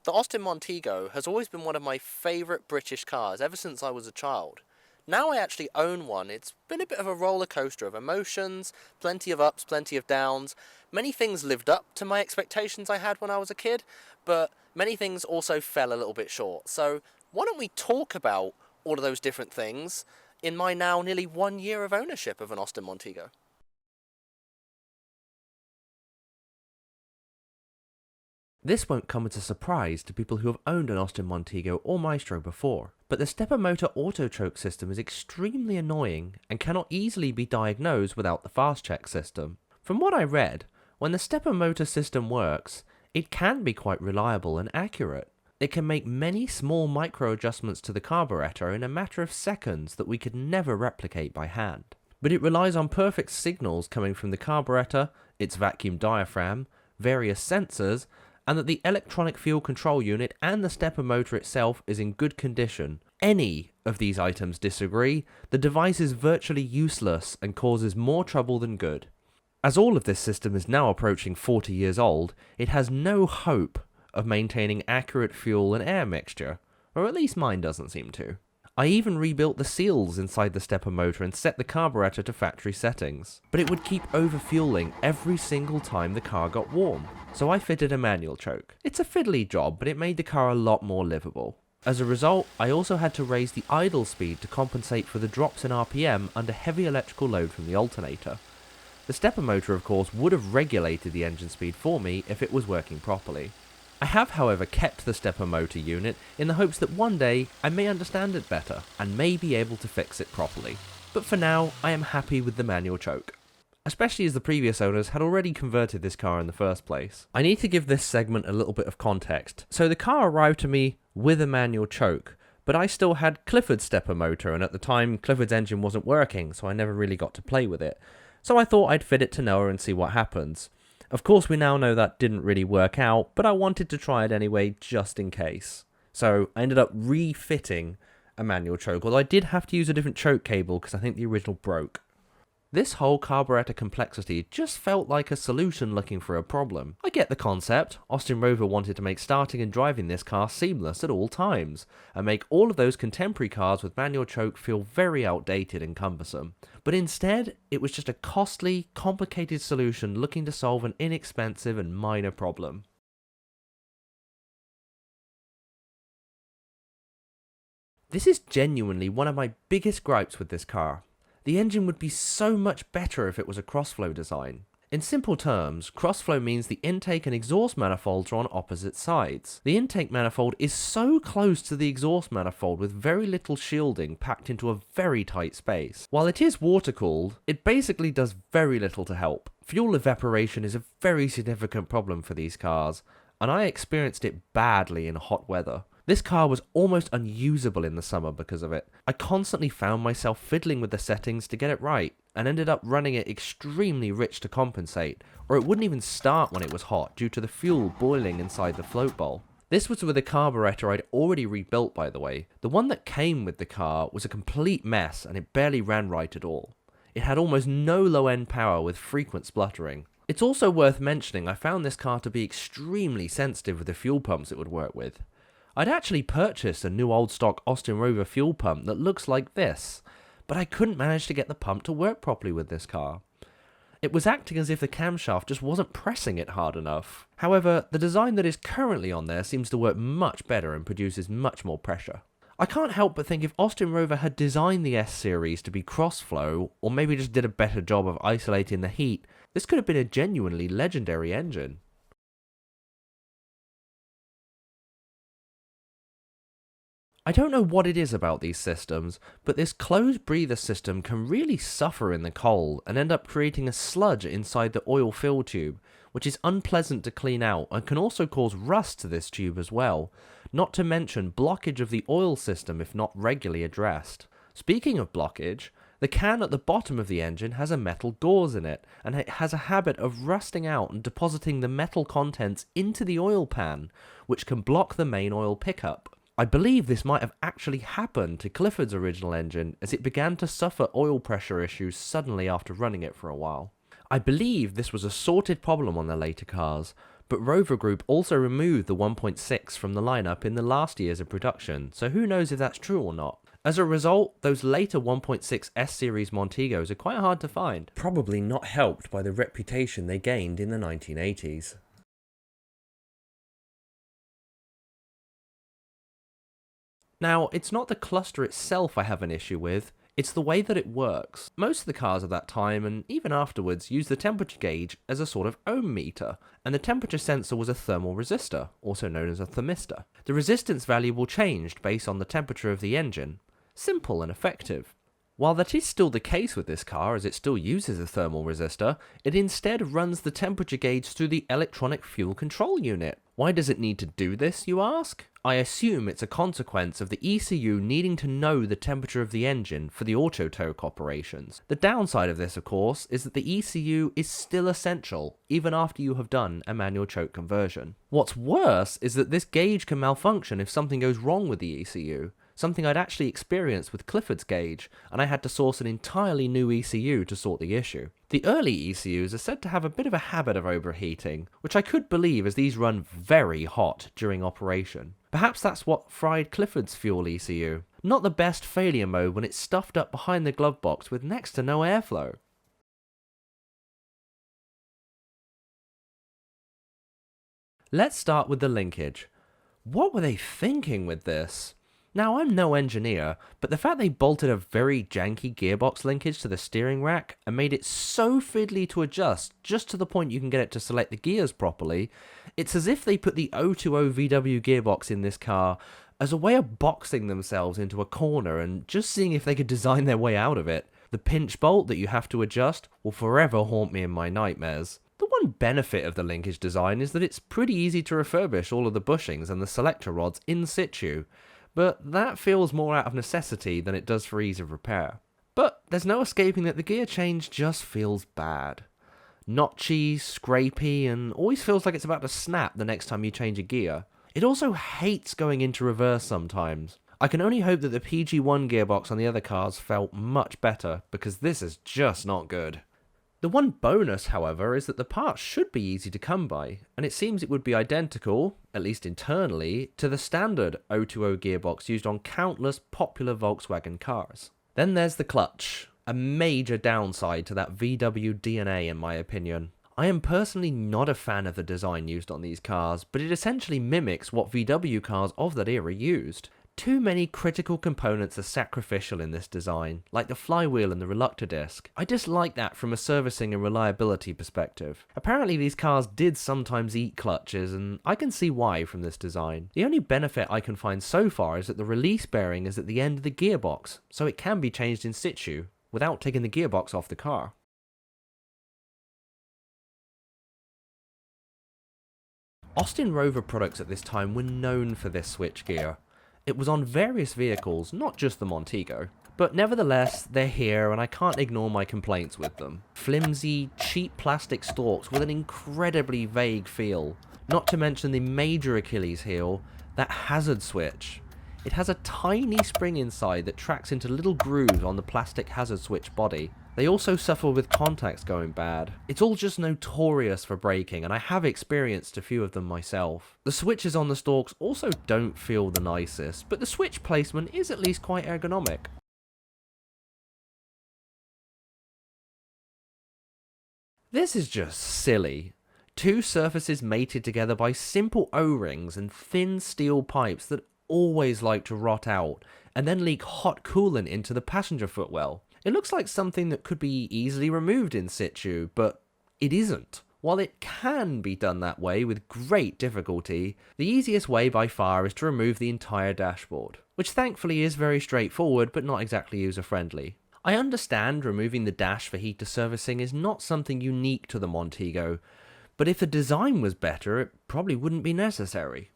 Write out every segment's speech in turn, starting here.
The Austin Montego has always been one of my favourite British cars ever since I was a child. Now I actually own one, it's been a bit of a roller coaster of emotions, plenty of ups, plenty of downs. Many things lived up to my expectations I had when I was a kid, but many things also fell a little bit short. So why don't we talk about all of those different things in my now nearly 1 year of ownership of an Austin Montego? This won't come as a surprise to people who have owned an Austin Montego or Maestro before, but the stepper motor Autochoke system is extremely annoying and cannot easily be diagnosed without the fast check system. From what I read, when the stepper motor system works, it can be quite reliable and accurate. It can make many small micro adjustments to the carburetor in a matter of seconds that we could never replicate by hand. But it relies on perfect signals coming from the carburetor, its vacuum diaphragm, various sensors, and that the electronic fuel control unit and the stepper motor itself is in good condition. Any of these items disagree, the device is virtually useless and causes more trouble than good. As all of this system is now approaching 40 years old, it has no hope of maintaining accurate fuel and air mixture, or at least mine doesn't seem to. I even rebuilt the seals inside the stepper motor and set the carburetor to factory settings, but it would keep overfueling every single time the car got warm, so I fitted a manual choke. It's a fiddly job, but it made the car a lot more livable. As a result, I also had to raise the idle speed to compensate for the drops in RPM under heavy electrical load from the alternator. The stepper motor, of course, would have regulated the engine speed for me if it was working properly. I have, however, kept the stepper motor unit in the hopes that one day I may understand it better and may be able to fix it properly. But for now, I am happy with the manual choke, especially as the previous owners had already converted this car in the first place. I need to give this segment a little bit of context. So the car arrived to me with a manual choke, but I still had Clifford's stepper motor, and at the time Clifford's engine wasn't working, so I never really got to play with it. So I thought I'd fit it to Noah and see what happens. Of course, we now know that didn't really work out, but I wanted to try it anyway, just in case. So I ended up refitting a manual choke, although I did have to use a different choke cable because I think the original broke. This whole carburetor complexity just felt like a solution looking for a problem. I get the concept. Austin Rover wanted to make starting and driving this car seamless at all times, and make all of those contemporary cars with manual choke feel very outdated and cumbersome. But instead, it was just a costly, complicated solution looking to solve an inexpensive and minor problem. This is genuinely one of my biggest gripes with this car. The engine would be so much better if it was a crossflow design. In simple terms, crossflow means the intake and exhaust manifolds are on opposite sides. The intake manifold is so close to the exhaust manifold with very little shielding packed into a very tight space. While it is water-cooled, it basically does very little to help. Fuel evaporation is a very significant problem for these cars, and I experienced it badly in hot weather. This car was almost unusable in the summer because of it. I constantly found myself fiddling with the settings to get it right, and ended up running it extremely rich to compensate, or it wouldn't even start when it was hot due to the fuel boiling inside the float bowl. This was with a carburetor I'd already rebuilt, by the way. The one that came with the car was a complete mess and it barely ran right at all. It had almost no low-end power with frequent spluttering. It's also worth mentioning I found this car to be extremely sensitive with the fuel pumps it would work with. I'd actually purchased a new old stock Austin Rover fuel pump that looks like this, but I couldn't manage to get the pump to work properly with this car. It was acting as if the camshaft just wasn't pressing it hard enough. However, the design that is currently on there seems to work much better and produces much more pressure. I can't help but think if Austin Rover had designed the S-Series to be cross-flow, or maybe just did a better job of isolating the heat, this could have been a genuinely legendary engine. I don't know what it is about these systems, but this closed breather system can really suffer in the cold and end up creating a sludge inside the oil fill tube, which is unpleasant to clean out and can also cause rust to this tube as well, not to mention blockage of the oil system if not regularly addressed. Speaking of blockage, the can at the bottom of the engine has a metal gauze in it, and it has a habit of rusting out and depositing the metal contents into the oil pan, which can block the main oil pickup. I believe this might have actually happened to Clifford's original engine as it began to suffer oil pressure issues suddenly after running it for a while. I believe this was a sorted problem on the later cars, but Rover Group also removed the 1.6 from the lineup in the last years of production, so who knows if that's true or not. As a result, those later 1.6 S-Series Montegos are quite hard to find, probably not helped by the reputation they gained in the 1980s. Now, it's not the cluster itself I have an issue with, it's the way that it works. Most of the cars of that time, and even afterwards, used the temperature gauge as a sort of ohm meter, and the temperature sensor was a thermal resistor, also known as a thermistor. The resistance value changed based on the temperature of the engine. Simple and effective. While that is still the case with this car, as it still uses a thermal resistor, it instead runs the temperature gauge through the electronic fuel control unit. Why does it need to do this, you ask? I assume it's a consequence of the ECU needing to know the temperature of the engine for the Autochoke operations. The downside of this, of course, is that the ECU is still essential, even after you have done a manual choke conversion. What's worse is that this gauge can malfunction if something goes wrong with the ECU. Something I'd actually experienced with Clifford's gauge, and I had to source an entirely new ECU to sort the issue. The early ECUs are said to have a bit of a habit of overheating, which I could believe as these run very hot during operation. Perhaps that's what fried Clifford's fuel ECU. Not the best failure mode when it's stuffed up behind the glove box with next to no airflow. Let's start with the linkage. What were they thinking with this? Now, I'm no engineer, but the fact they bolted a very janky gearbox linkage to the steering rack and made it so fiddly to adjust just to the point you can get it to select the gears properly, it's as if they put the 020 VW gearbox in this car as a way of boxing themselves into a corner and just seeing if they could design their way out of it. The pinch bolt that you have to adjust will forever haunt me in my nightmares. The one benefit of the linkage design is that it's pretty easy to refurbish all of the bushings and the selector rods in situ, but that feels more out of necessity than it does for ease of repair. But there's no escaping that the gear change just feels bad. Notchy, scrapey, and always feels like it's about to snap the next time you change a gear. It also hates going into reverse sometimes. I can only hope that the PG1 gearbox on the other cars felt much better, because this is just not good. The one bonus, however, is that the parts should be easy to come by, and it seems it would be identical, at least internally, to the standard 020 gearbox used on countless popular Volkswagen cars. Then there's the clutch, a major downside to that VW DNA in my opinion. I am personally not a fan of the design used on these cars, but it essentially mimics what VW cars of that era used. Too many critical components are sacrificial in this design, like the flywheel and the reluctor disc. I dislike that from a servicing and reliability perspective. Apparently these cars did sometimes eat clutches, and I can see why from this design. The only benefit I can find so far is that the release bearing is at the end of the gearbox, so it can be changed in situ, without taking the gearbox off the car. Austin Rover products at this time were known for this switchgear. It was on various vehicles, not just the Montego. But nevertheless, they're here and I can't ignore my complaints with them. Flimsy, cheap plastic stalks with an incredibly vague feel. Not to mention the major Achilles heel, that hazard switch. It has a tiny spring inside that tracks into little grooves on the plastic hazard switch body. They also suffer with contacts going bad. It's all just notorious for breaking, and I have experienced a few of them myself. The switches on the stalks also don't feel the nicest, but the switch placement is at least quite ergonomic. This is just silly. Two surfaces mated together by simple O-rings and thin steel pipes that always like to rot out, and then leak hot coolant into the passenger footwell. It looks like something that could be easily removed in situ, but it isn't. While it can be done that way with great difficulty, the easiest way by far is to remove the entire dashboard, which thankfully is very straightforward but not exactly user-friendly. I understand removing the dash for heater servicing is not something unique to the Montego, but if the design was better, it probably wouldn't be necessary.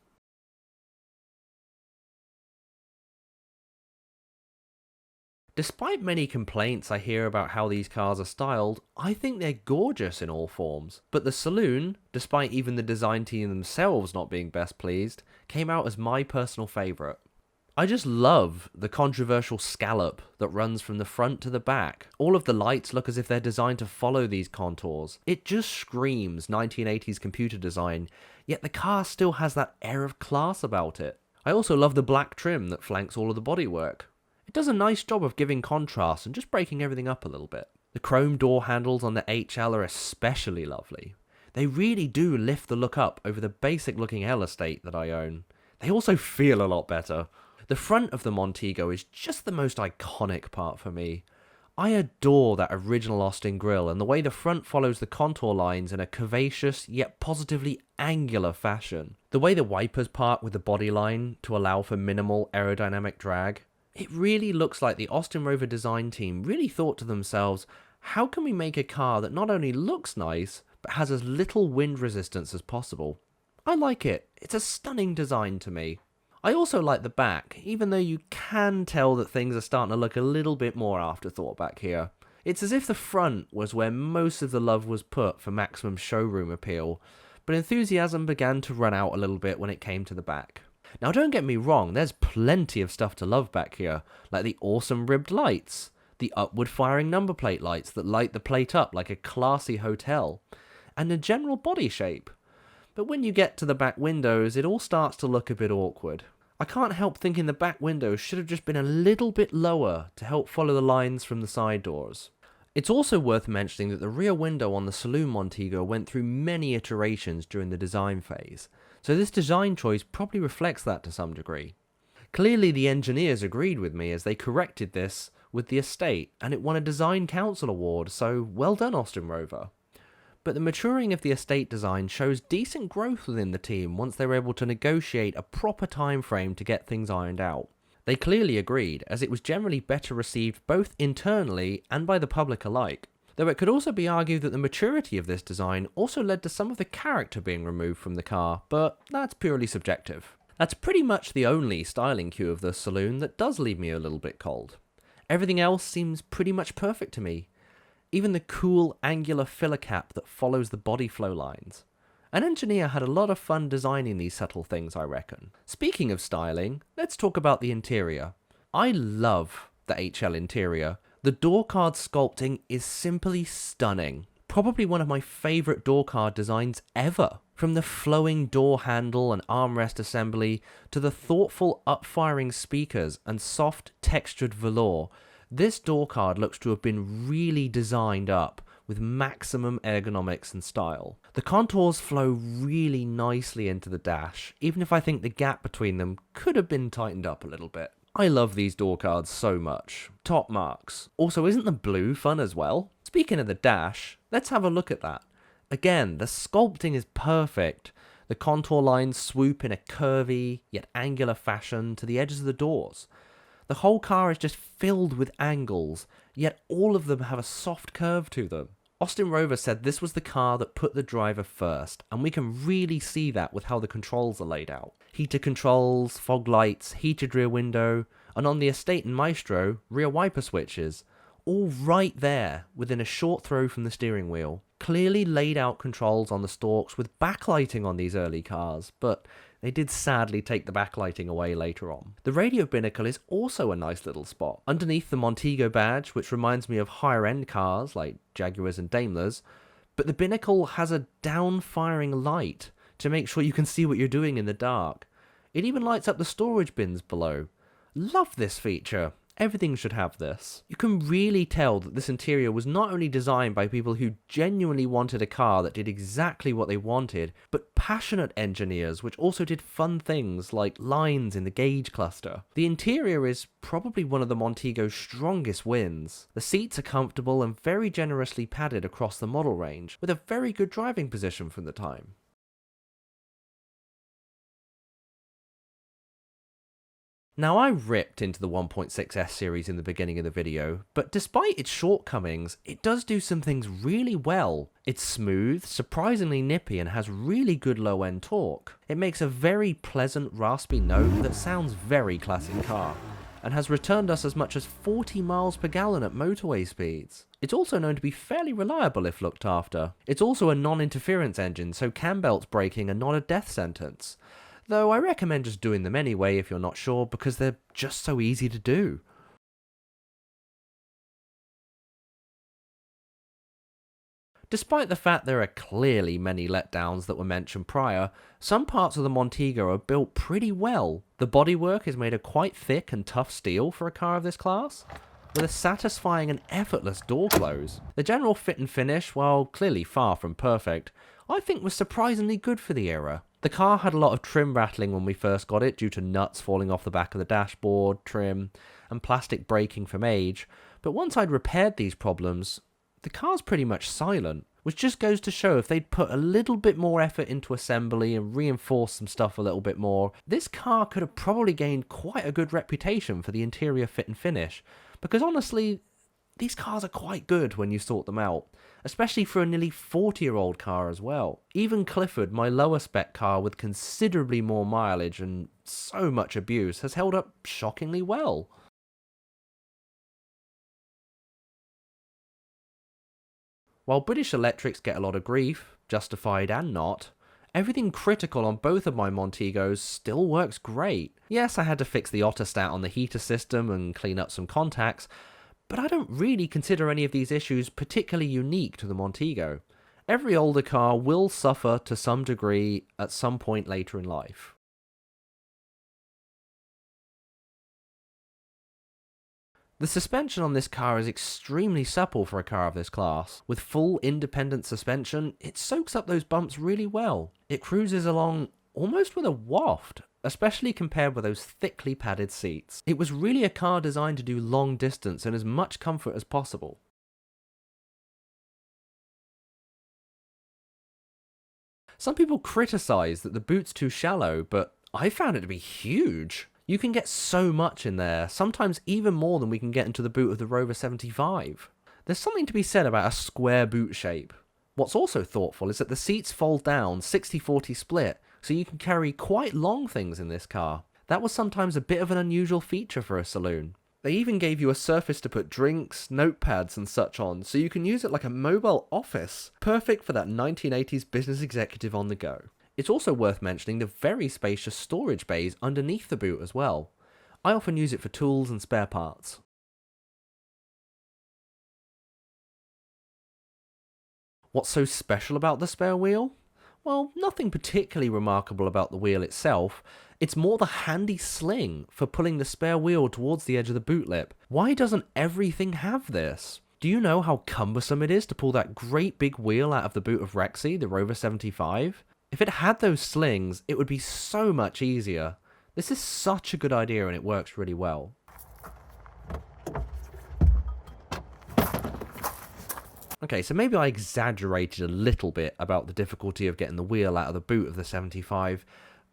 Despite many complaints I hear about how these cars are styled, I think they're gorgeous in all forms. But the saloon, despite even the design team themselves not being best pleased, came out as my personal favourite. I just love the controversial scallop that runs from the front to the back. All of the lights look as if they're designed to follow these contours. It just screams 1980s computer design, yet the car still has that air of class about it. I also love the black trim that flanks all of the bodywork. It does a nice job of giving contrast and just breaking everything up a little bit. The chrome door handles on the HL are especially lovely. They really do lift the look up over the basic looking L estate that I own. They also feel a lot better. The front of the Montego is just the most iconic part for me. I adore that original Austin grille and the way the front follows the contour lines in a curvaceous yet positively angular fashion. The way the wipers part with the body line to allow for minimal aerodynamic drag. It really looks like the Austin Rover design team really thought to themselves, how can we make a car that not only looks nice, but has as little wind resistance as possible? I like it. It's a stunning design to me. I also like the back, even though you can tell that things are starting to look a little bit more afterthought back here. It's as if the front was where most of the love was put for maximum showroom appeal, but enthusiasm began to run out a little bit when it came to the back. Now don't get me wrong, there's plenty of stuff to love back here, like the awesome ribbed lights, the upward firing number plate lights that light the plate up like a classy hotel, and the general body shape. But when you get to the back windows, it all starts to look a bit awkward. I can't help thinking the back windows should have just been a little bit lower to help follow the lines from the side doors. It's also worth mentioning that the rear window on the Saloon Montego went through many iterations during the design phase, so this design choice probably reflects that to some degree. Clearly the engineers agreed with me as they corrected this with the estate, and it won a Design Council Award, so well done Austin Rover. But the maturing of the estate design shows decent growth within the team once they were able to negotiate a proper time frame to get things ironed out. They clearly agreed, as it was generally better received both internally and by the public alike. Though it could also be argued that the maturity of this design also led to some of the character being removed from the car, but that's purely subjective. That's pretty much the only styling cue of the Saloon that does leave me a little bit cold. Everything else seems pretty much perfect to me. Even the cool angular filler cap that follows the body flow lines. An engineer had a lot of fun designing these subtle things, I reckon. Speaking of styling, let's talk about the interior. I love the HL interior. The door card sculpting is simply stunning. Probably one of my favourite door card designs ever. From the flowing door handle and armrest assembly to the thoughtful up-firing speakers and soft textured velour, this door card looks to have been really designed up with maximum ergonomics and style. The contours flow really nicely into the dash, even if I think the gap between them could have been tightened up a little bit. I love these door cards so much. Top marks. Also, isn't the blue fun as well? Speaking of the dash, let's have a look at that. Again, the sculpting is perfect. The contour lines swoop in a curvy yet angular fashion to the edges of the doors. The whole car is just filled with angles, yet all of them have a soft curve to them. Austin Rover said this was the car that put the driver first, and we can really see that with how the controls are laid out. Heated controls, fog lights, heated rear window, and on the Estate and Maestro, rear wiper switches, all right there within a short throw from the steering wheel. Clearly laid out controls on the stalks with backlighting on these early cars, but they did sadly take the backlighting away later on. The radio binnacle is also a nice little spot. Underneath the Montego badge, which reminds me of higher end cars like Jaguars and Daimlers, but the binnacle has a down-firing light to make sure you can see what you're doing in the dark. It even lights up the storage bins below. Love this feature. Everything should have this. You can really tell that this interior was not only designed by people who genuinely wanted a car that did exactly what they wanted, but passionate engineers which also did fun things like lines in the gauge cluster. The interior is probably one of the Montego's strongest wins. The seats are comfortable and very generously padded across the model range, with a very good driving position from the time. Now, I ripped into the 1.6S series in the beginning of the video, but despite its shortcomings, it does do some things really well. It's smooth, surprisingly nippy, and has really good low-end torque. It makes a very pleasant, raspy note that sounds very classic car, and has returned us as much as 40 miles per gallon at motorway speeds. It's also known to be fairly reliable if looked after. It's also a non-interference engine, so cam belts braking are not a death sentence. though I recommend just doing them anyway if you're not sure because they're just so easy to do. Despite the fact there are clearly many letdowns that were mentioned prior, some parts of the Montego are built pretty well. The bodywork is made of quite thick and tough steel for a car of this class, with a satisfying and effortless door close. The general fit and finish, while clearly far from perfect, I think was surprisingly good for the era. The car had a lot of trim rattling when we first got it due to nuts falling off the back of the dashboard, trim, and plastic breaking from age, but once I'd repaired these problems, the car's pretty much silent, which just goes to show if they'd put a little bit more effort into assembly and reinforced some stuff a little bit more, this car could have probably gained quite a good reputation for the interior fit and finish, because honestly, these cars are quite good when you sort them out, especially for a nearly 40-year-old car as well. Even Clifford, my lower spec car with considerably more mileage and so much abuse, has held up shockingly well. While British Electrics get a lot of grief, justified and not, everything critical on both of my Montegos still works great. Yes, I had to fix the autostat on the heater system and clean up some contacts, but I don't really consider any of these issues particularly unique to the Montego. Every older car will suffer to some degree at some point later in life. The suspension on this car is extremely supple for a car of this class. With full independent suspension, it soaks up those bumps really well. It cruises along almost with a waft, especially compared with those thickly padded seats. It was really a car designed to do long distance and as much comfort as possible. Some people criticise that the boot's too shallow, but I found it to be huge. You can get so much in there, sometimes even more than we can get into the boot of the Rover 75. There's something to be said about a square boot shape. What's also thoughtful is that the seats fold down 60-40 split, so you can carry quite long things in this car. That was sometimes a bit of an unusual feature for a saloon. They even gave you a surface to put drinks, notepads and such on, so you can use it like a mobile office. Perfect for that 1980s business executive on the go. It's also worth mentioning the very spacious storage bays underneath the boot as well. I often use it for tools and spare parts. What's so special about the spare wheel? Well, nothing particularly remarkable about the wheel itself. It's more the handy sling for pulling the spare wheel towards the edge of the boot lip. Why doesn't everything have this? Do you know how cumbersome it is to pull that great big wheel out of the boot of Rexy, the Rover 75? If it had those slings, it would be so much easier. This is such a good idea and it works really well. Okay, so maybe I exaggerated a little bit about the difficulty of getting the wheel out of the boot of the 75,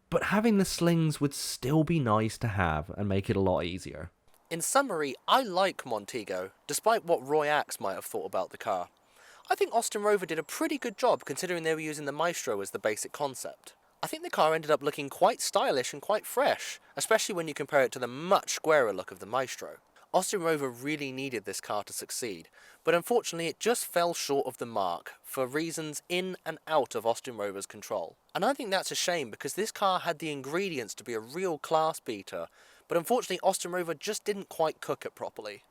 but having the slings would still be nice to have and make it a lot easier. In summary, I like Montego, despite what Roy Axe might have thought about the car. I think Austin Rover did a pretty good job considering they were using the Maestro as the basic concept. I think the car ended up looking quite stylish and quite fresh, especially when you compare it to the much squarer look of the Maestro. Austin Rover really needed this car to succeed, but unfortunately it just fell short of the mark for reasons in and out of Austin Rover's control. And I think that's a shame because this car had the ingredients to be a real class beater, but unfortunately Austin Rover just didn't quite cook it properly.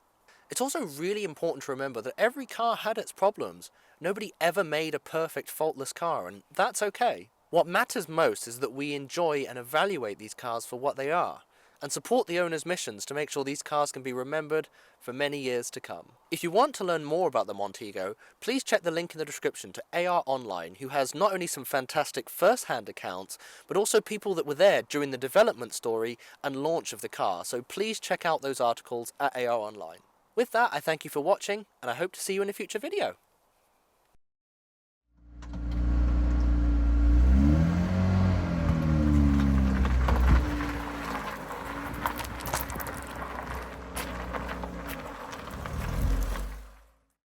It's also really important to remember that every car had its problems. Nobody ever made a perfect, faultless car, and that's okay. What matters most is that we enjoy and evaluate these cars for what they are, and support the owner's missions to make sure these cars can be remembered for many years to come. If you want to learn more about the Montego, please check the link in the description to AR Online, who has not only some fantastic first-hand accounts, but also people that were there during the development story and launch of the car, so please check out those articles at AR Online. With that, I thank you for watching, and I hope to see you in a future video.